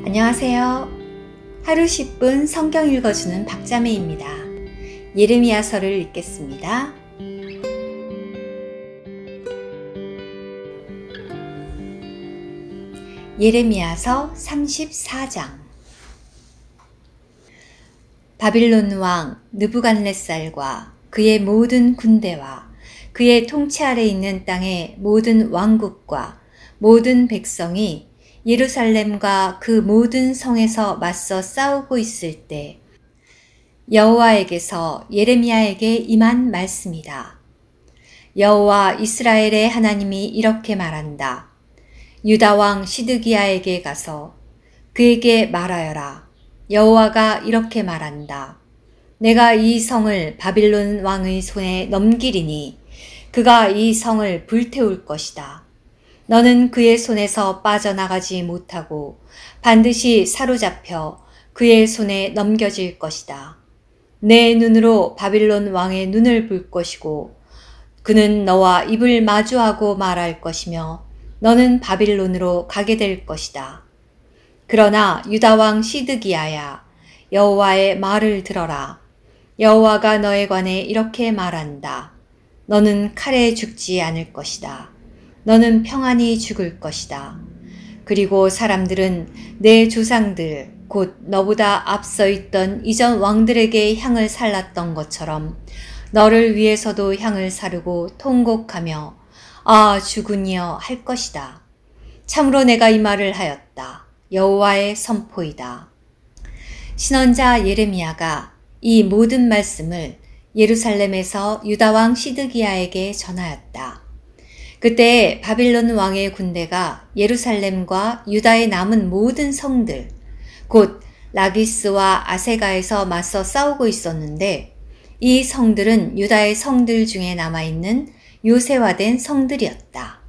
안녕하세요. 하루 10분 성경 읽어주는 박자매입니다. 예레미야서를 읽겠습니다. 예레미야서 34장. 바빌론 왕 느부갓네살과 그의 모든 군대와 그의 통치 아래 있는 땅의 모든 왕국과 모든 백성이 예루살렘과 그 모든 성에서 맞서 싸우고 있을 때 여호와에게서 예레미야에게 임한 말씀이다. 여호와 이스라엘의 하나님이 이렇게 말한다. 유다 왕 시드기야에게 가서 그에게 말하여라. 여호와가 이렇게 말한다. 내가 이 성을 바빌론 왕의 손에 넘기리니 그가 이 성을 불태울 것이다. 너는 그의 손에서 빠져나가지 못하고 반드시 사로잡혀 그의 손에 넘겨질 것이다. 내 눈으로 바빌론 왕의 눈을 볼 것이고 그는 너와 입을 마주하고 말할 것이며 너는 바빌론으로 가게 될 것이다. 그러나 유다 왕 시드기야야, 여호와의 말을 들어라. 여호와가 너에 관해 이렇게 말한다. 너는 칼에 죽지 않을 것이다. 너는 평안히 죽을 것이다. 그리고 사람들은 내 조상들 곧 너보다 앞서 있던 이전 왕들에게 향을 살랐던 것처럼 너를 위해서도 향을 사르고 통곡하며 아 주군이여 할 것이다. 참으로 내가 이 말을 하였다. 여호와의 선포이다. 신언자 예레미야가 이 모든 말씀을 예루살렘에서 유다 왕 시드기야에게 전하였다. 그때 바빌론 왕의 군대가 예루살렘과 유다에 남은 모든 성들, 곧 라기스와 아세가에서 맞서 싸우고 있었는데 이 성들은 유다의 성들 중에 남아있는 요새화된 성들이었다.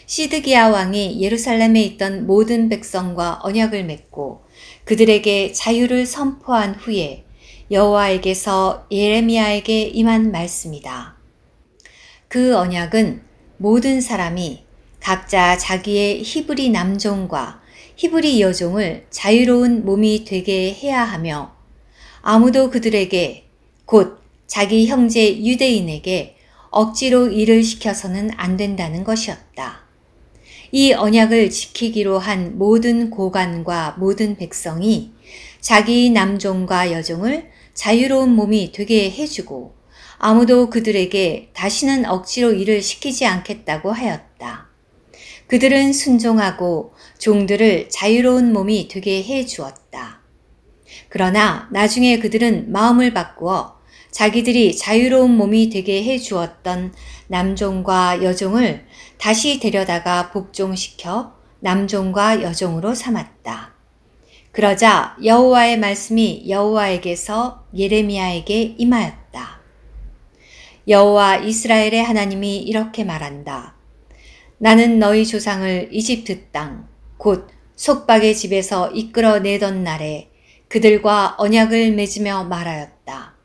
시드기야 왕이 예루살렘에 있던 모든 백성과 언약을 맺고 그들에게 자유를 선포한 후에 여호와에게서 예레미야에게 임한 말씀이다. 그 언약은 모든 사람이 각자 자기의 히브리 남종과 히브리 여종을 자유로운 몸이 되게 해야 하며 아무도 그들에게 곧 자기 형제 유대인에게 억지로 일을 시켜서는 안 된다는 것이었다. 이 언약을 지키기로 한 모든 고관과 모든 백성이 자기 남종과 여종을 자유로운 몸이 되게 해주고 아무도 그들에게 다시는 억지로 일을 시키지 않겠다고 하였다. 그들은 순종하고 종들을 자유로운 몸이 되게 해 주었다. 그러나 나중에 그들은 마음을 바꾸어 자기들이 자유로운 몸이 되게 해 주었던 남종과 여종을 다시 데려다가 복종시켜 남종과 여종으로 삼았다. 그러자 여호와의 말씀이 여호와에게서 예레미야에게 임하였다. 여호와 이스라엘의 하나님이 이렇게 말한다. 나는 너희 조상을 이집트 땅, 곧 속박의 집에서 이끌어내던 날에 그들과 언약을 맺으며 말하였다.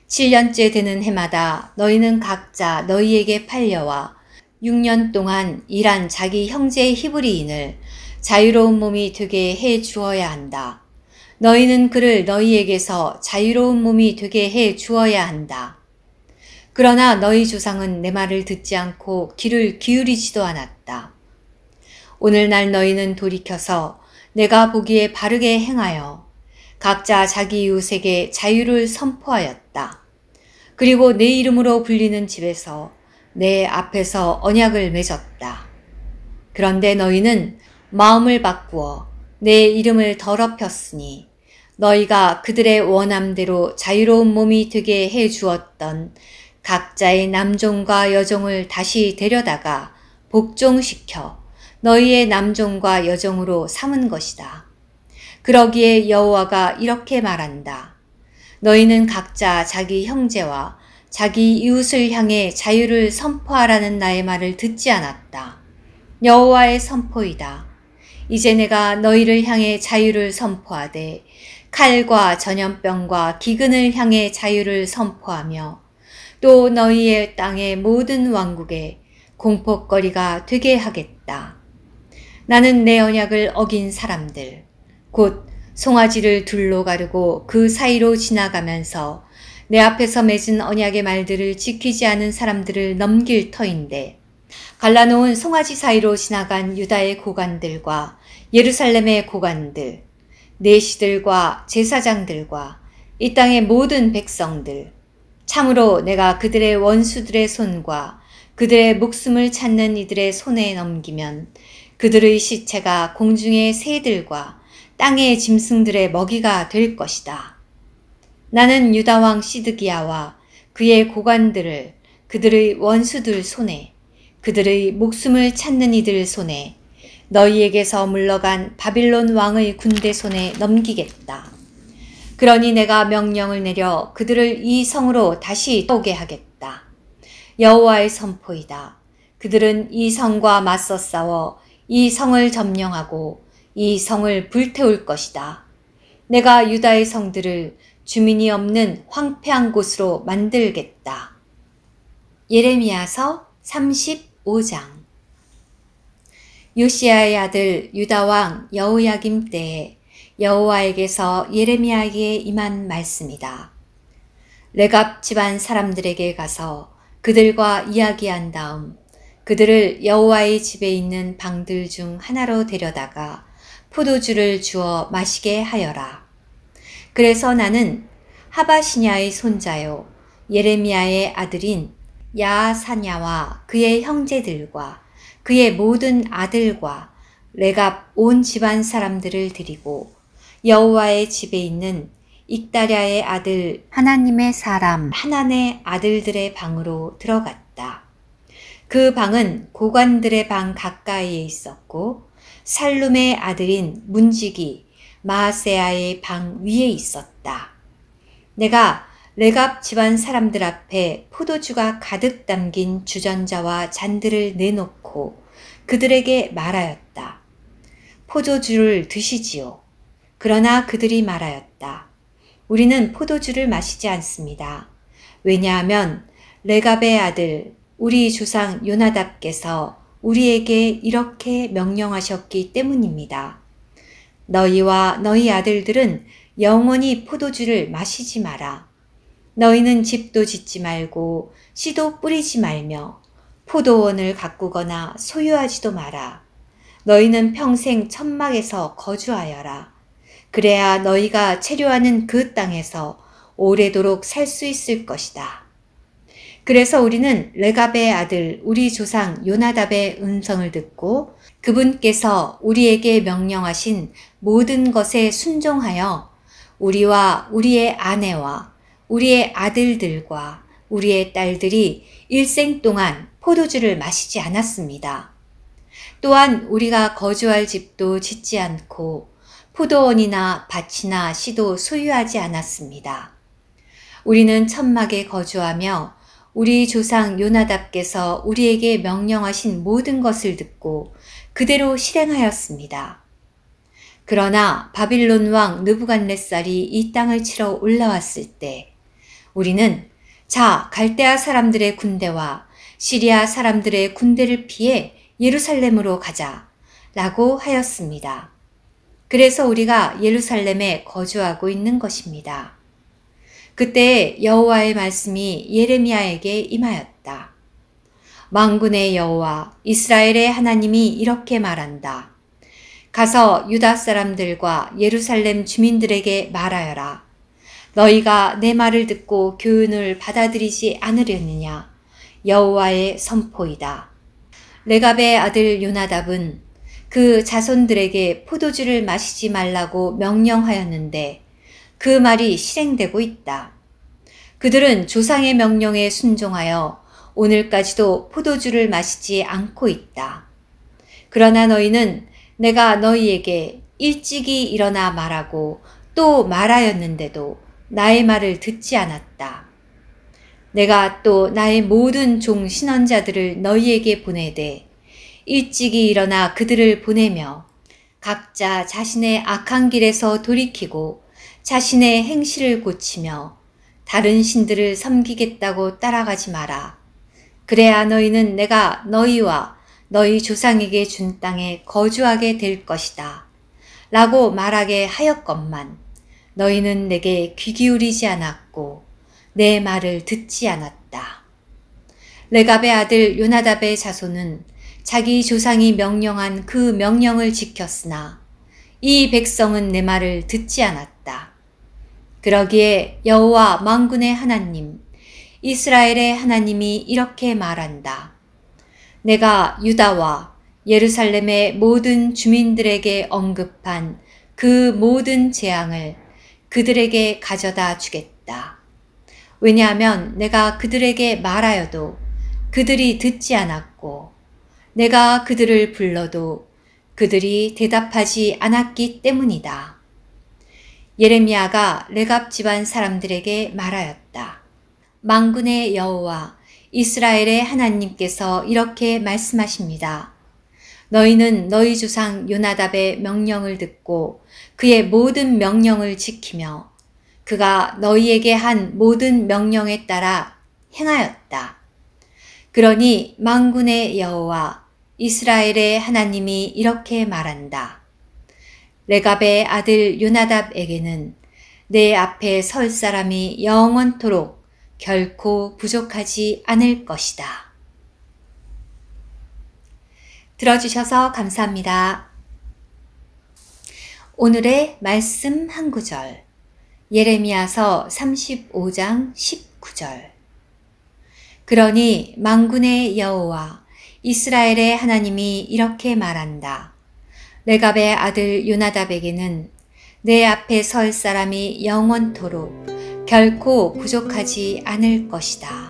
7년째 되는 해마다 너희는 각자 너희에게 팔려와 6년 동안 일한 자기 형제 히브리인을 자유로운 몸이 되게 해 주어야 한다. 너희는 그를 너희에게서 자유로운 몸이 되게 해 주어야 한다. 그러나 너희 조상은 내 말을 듣지 않고 귀를 기울이지도 않았다. 오늘날 너희는 돌이켜서 내가 보기에 바르게 행하여 각자 자기 이웃에게 자유를 선포하였다. 그리고 내 이름으로 불리는 집에서 내 앞에서 언약을 맺었다. 그런데 너희는 마음을 바꾸어 내 이름을 더럽혔으니 너희가 그들의 원함대로 자유로운 몸이 되게 해 주었던 각자의 남종과 여종을 다시 데려다가 복종시켜 너희의 남종과 여종으로 삼은 것이다. 그러기에 여호와가 이렇게 말한다. 너희는 각자 자기 형제와 자기 이웃을 향해 자유를 선포하라는 나의 말을 듣지 않았다. 여호와의 선포이다. 이제 내가 너희를 향해 자유를 선포하되 칼과 전염병과 기근을 향해 자유를 선포하며 또 너희의 땅의 모든 왕국에 공포거리가 되게 하겠다. 나는 내 언약을 어긴 사람들, 곧 송아지를 둘로 가르고 그 사이로 지나가면서 내 앞에서 맺은 언약의 말들을 지키지 않은 사람들을 넘길 터인데, 갈라놓은 송아지 사이로 지나간 유다의 고관들과 예루살렘의 고관들, 내시들과 제사장들과 이 땅의 모든 백성들, 참으로 내가 그들의 원수들의 손과 그들의 목숨을 찾는 이들의 손에 넘기면 그들의 시체가 공중의 새들과 땅의 짐승들의 먹이가 될 것이다. 나는 유다 왕 시드기야와 그의 고관들을 그들의 원수들 손에, 그들의 목숨을 찾는 이들 손에, 너희에게서 물러간 바빌론 왕의 군대 손에 넘기겠다. 그러니 내가 명령을 내려 그들을 이 성으로 다시 오게 하겠다. 여호와의 선포이다. 그들은 이 성과 맞서 싸워 이 성을 점령하고 이 성을 불태울 것이다. 내가 유다의 성들을 주민이 없는 황폐한 곳으로 만들겠다. 예레미야서 35장. 요시야의 아들 유다 왕 여호야김 때에 여호와에게서 예레미야에게 임한 말씀이다. 레갑 집안 사람들에게 가서 그들과 이야기한 다음 그들을 여호와의 집에 있는 방들 중 하나로 데려다가 포도주를 주어 마시게 하여라. 그래서 나는 하바시냐의 손자요 예레미야의 아들인 야사냐와 그의 형제들과 그의 모든 아들과 레갑 온 집안 사람들을 데리고 여호와의 집에 있는 익다랴의 아들 하나님의 사람 하난의 아들들의 방으로 들어갔다. 그 방은 고관들의 방 가까이에 있었고 살룸의 아들인 문지기 마아세야의 방 위에 있었다. 내가 레갑 집안 사람들 앞에 포도주가 가득 담긴 주전자와 잔들을 내놓고 그들에게 말하였다. 포도주를 드시지요. 그러나 그들이 말하였다. 우리는 포도주를 마시지 않습니다. 왜냐하면 레갑의 아들 우리 조상 요나답께서 우리에게 이렇게 명령하셨기 때문입니다. 너희와 너희 아들들은 영원히 포도주를 마시지 마라. 너희는 집도 짓지 말고 씨도 뿌리지 말며 포도원을 가꾸거나 소유하지도 마라. 너희는 평생 천막에서 거주하여라. 그래야 너희가 체류하는 그 땅에서 오래도록 살 수 있을 것이다. 그래서 우리는 레갑의 아들 우리 조상 요나답의 음성을 듣고 그분께서 우리에게 명령하신 모든 것에 순종하여 우리와 우리의 아내와 우리의 아들들과 우리의 딸들이 일생 동안 포도주를 마시지 않았습니다. 또한 우리가 거주할 집도 짓지 않고 포도원이나 밭이나 씨도 소유하지 않았습니다. 우리는 천막에 거주하며 우리 조상 요나답께서 우리에게 명령하신 모든 것을 듣고 그대로 실행하였습니다. 그러나 바빌론 왕 느부갓네살이 이 땅을 치러 올라왔을 때 우리는 자 갈대아 사람들의 군대와 시리아 사람들의 군대를 피해 예루살렘으로 가자 라고 하였습니다. 그래서 우리가 예루살렘에 거주하고 있는 것입니다. 그때 여호와의 말씀이 예레미야에게 임하였다. 만군의 여호와 이스라엘의 하나님이 이렇게 말한다. 가서 유다 사람들과 예루살렘 주민들에게 말하여라. 너희가 내 말을 듣고 교훈을 받아들이지 않으려느냐. 여호와의 선포이다. 레갑의 아들 요나답은 그 자손들에게 포도주를 마시지 말라고 명령하였는데 그 말이 실행되고 있다. 그들은 조상의 명령에 순종하여 오늘까지도 포도주를 마시지 않고 있다. 그러나 너희는 내가 너희에게 일찍이 일어나 말하고 또 말하였는데도 나의 말을 듣지 않았다. 내가 또 나의 모든 종 신언자들을 너희에게 보내되 일찍이 일어나 그들을 보내며 각자 자신의 악한 길에서 돌이키고 자신의 행실을 고치며 다른 신들을 섬기겠다고 따라가지 마라. 그래야 너희는 내가 너희와 너희 조상에게 준 땅에 거주하게 될 것이다. 라고 말하게 하였건만 너희는 내게 귀 기울이지 않았고 내 말을 듣지 않았다. 레갑의 아들 요나답의 자손은 자기 조상이 명령한 그 명령을 지켰으나 이 백성은 내 말을 듣지 않았다. 그러기에 여호와 만군의 하나님, 이스라엘의 하나님이 이렇게 말한다. 내가 유다와 예루살렘의 모든 주민들에게 언급한 그 모든 재앙을 그들에게 가져다 주겠다. 왜냐하면 내가 그들에게 말하여도 그들이 듣지 않았고 내가 그들을 불러도 그들이 대답하지 않았기 때문이다. 예레미야가 레갑 집안 사람들에게 말하였다. 만군의 여호와 이스라엘의 하나님께서 이렇게 말씀하십니다. 너희는 너희 조상 요나답의 명령을 듣고 그의 모든 명령을 지키며 그가 너희에게 한 모든 명령에 따라 행하였다. 그러니 만군의 여호와 이스라엘의 하나님이 이렇게 말한다. 레갑의 아들 요나답에게는 내 앞에 설 사람이 영원토록 결코 부족하지 않을 것이다. 들어주셔서 감사합니다. 오늘의 말씀 한 구절, 예레미야서 35장 19절. 그러니 만군의 여호와 이스라엘의 하나님이 이렇게 말한다. 레갑의 아들 요나답에게는 내 앞에 설 사람이 영원토록 결코 부족하지 않을 것이다.